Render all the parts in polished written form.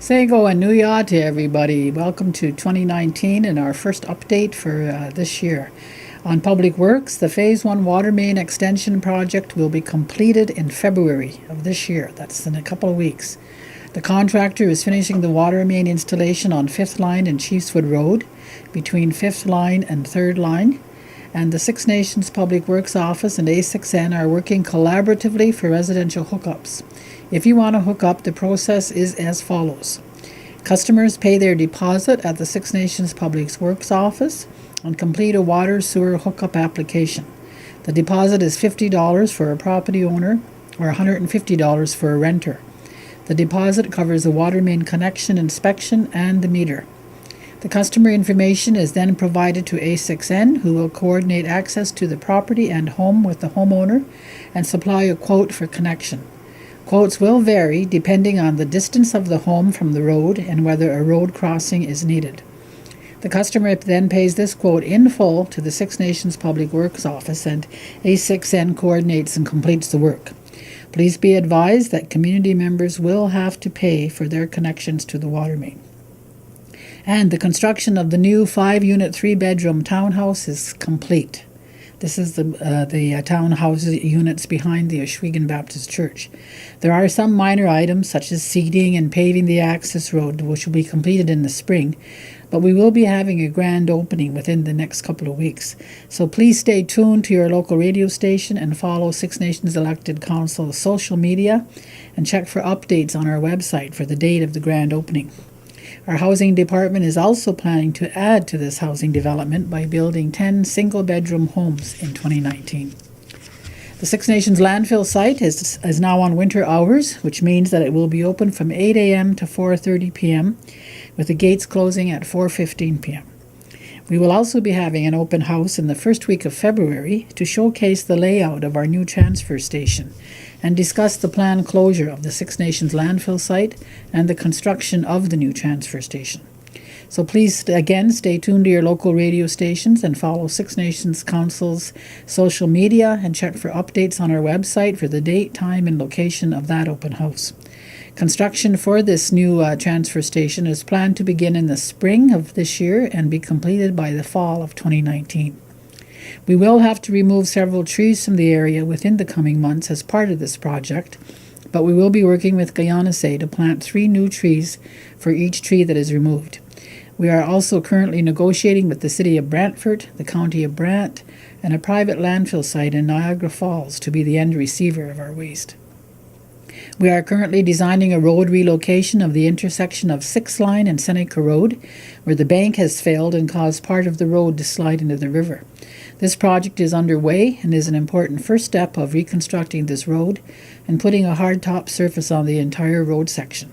Sego and Nuya to everybody. Welcome to 2019 and our first update for this year. On Public Works, the Phase 1 water main extension project will be completed in February of this year. That's in a couple of weeks. The contractor is finishing the water main installation on 5th Line and Chiefswood Road between 5th Line and 3rd Line. And the Six Nations Public Works Office and A6N are working collaboratively for residential hookups. If you want to hook up, the process is as follows. Customers pay their deposit at the Six Nations Public Works Office and complete a water sewer hookup application. The deposit is $50 for a property owner or $150 for a renter. The deposit covers the water main connection inspection and the meter. The customer information is then provided to A6N, who will coordinate access to the property and home with the homeowner and supply a quote for connection. Quotes will vary depending on the distance of the home from the road and whether a road crossing is needed. The customer then pays this quote in full to the Six Nations Public Works Office, and A6N coordinates and completes the work. Please be advised that community members will have to pay for their connections to the water main. And the construction of the new 5-unit 3-bedroom townhouse is complete. This is the townhouse units behind the Ohsweken Baptist Church. There are some minor items such as seeding and paving the access road, which will be completed in the spring, but we will be having a grand opening within the next couple of weeks. So please stay tuned to your local radio station and follow Six Nations Elected Council's social media and check for updates on our website for the date of the grand opening. Our housing department is also planning to add to this housing development by building 10 single-bedroom homes in 2019. The Six Nations landfill site is now on winter hours, which means that it will be open from 8 a.m. to 4:30 p.m., with the gates closing at 4:15 p.m. We will also be having an open house in the first week of February to showcase the layout of our new transfer station and discuss the planned closure of the Six Nations landfill site and the construction of the new transfer station. So please, again, stay tuned to your local radio stations and follow Six Nations Council's social media and check for updates on our website for the date, time, and location of that open house. Construction for this new transfer station is planned to begin in the spring of this year and be completed by the fall of 2019. We will have to remove several trees from the area within the coming months as part of this project, but we will be working with Guyana Say to plant 3 new trees for each tree that is removed. We are also currently negotiating with the City of Brantford, the County of Brant, and a private landfill site in Niagara Falls to be the end receiver of our waste. We are currently designing a road relocation of the intersection of 6th Line and Seneca Road, where the bank has failed and caused part of the road to slide into the river. This project is underway and is an important first step of reconstructing this road and putting a hardtop surface on the entire road section.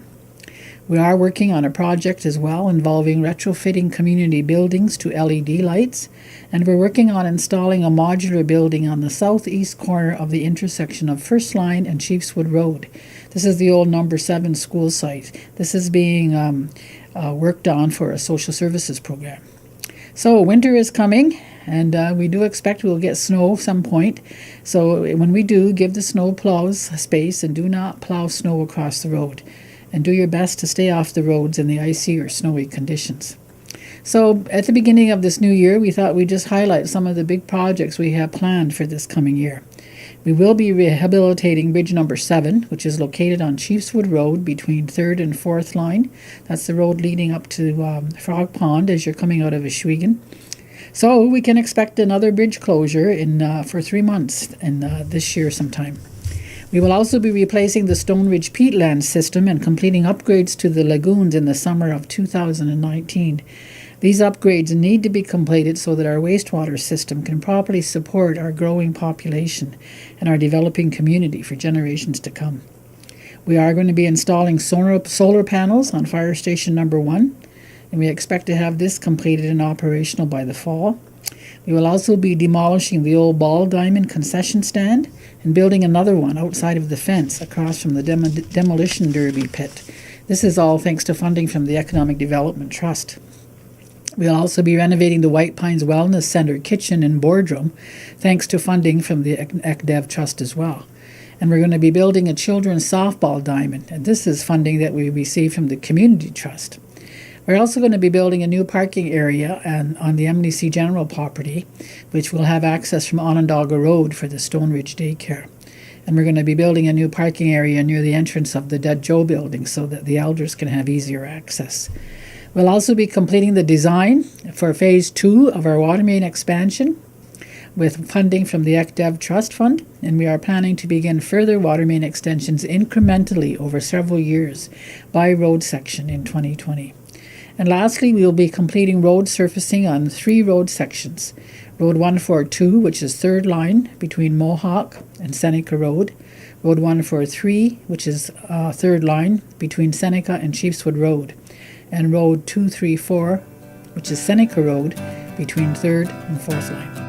We are working on a project as well involving retrofitting community buildings to LED lights, and we're working on installing a modular building on the southeast corner of the intersection of 1st Line and Chiefswood Road. This is the old number 7 school site. This is being worked on for a social services program. So winter is coming, and we do expect we'll get snow some point. So when we do, give the snow plows space and do not plow snow across the road. And do your best to stay off the roads in the icy or snowy conditions. So at the beginning of this new year, we thought we'd just highlight some of the big projects we have planned for this coming year. We will be rehabilitating Bridge number 7, which is located on Chiefswood Road between 3rd and 4th Line. That's the road leading up to Frog Pond as you're coming out of Ohsweken. So we can expect another bridge closure for 3 months in this year sometime. We will also be replacing the Stone Ridge peatland system and completing upgrades to the lagoons in the summer of 2019. These upgrades need to be completed so that our wastewater system can properly support our growing population and our developing community for generations to come. We are going to be installing solar panels on Fire Station number 1, and we expect to have this completed and operational by the fall. We will also be demolishing the old Ball Diamond concession stand and building another one outside of the fence across from the demolition derby pit. This is all thanks to funding from the Economic Development Trust. We'll also be renovating the White Pines Wellness Center kitchen and boardroom thanks to funding from the ECDEV Trust as well. And we're going to be building a children's softball diamond, and this is funding that we received from the Community Trust. We're also going to be building a new parking area on the MDC General property, which will have access from Onondaga Road for the Stone Ridge Daycare. And we're going to be building a new parking area near the entrance of the Dead Joe building so that the elders can have easier access. We'll also be completing the design for Phase 2 of our water main expansion with funding from the ECDEV Trust Fund, and we are planning to begin further water main extensions incrementally over several years by road section in 2020. And lastly, we will be completing road surfacing on 3 road sections. Road 142, which is third line between Mohawk and Seneca Road. Road 143, which is third line between Seneca and Chiefswood Road. And Road 234, which is Seneca Road between third and fourth line.